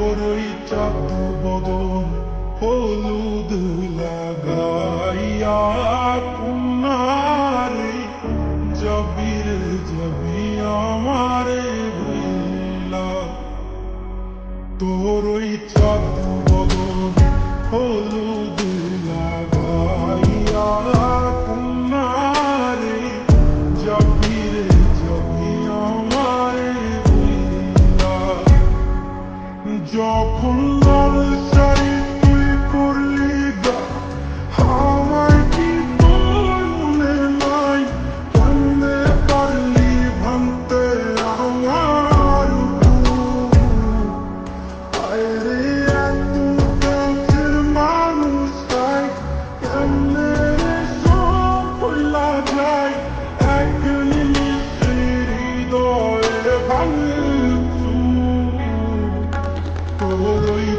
তোরই চাঁদ বদন হলুদ লাগাইয়া কুনারে জবির জবি আমারে ভুলা। তোরই চাঁদ বদন হলুদ লাগাইয়া কুনারে জবির জবি আমারে ভুলা। যখন লালসাই তুই করলি গা আমায় কি তোর মনে নাই? কেমনে পারলি ভাঙতে আমার আরে এত কাছের মানুষটাই কেমনে সব ভুলা যায়? এক নিমিষে হৃদয়ে ভাঙচুর তোরই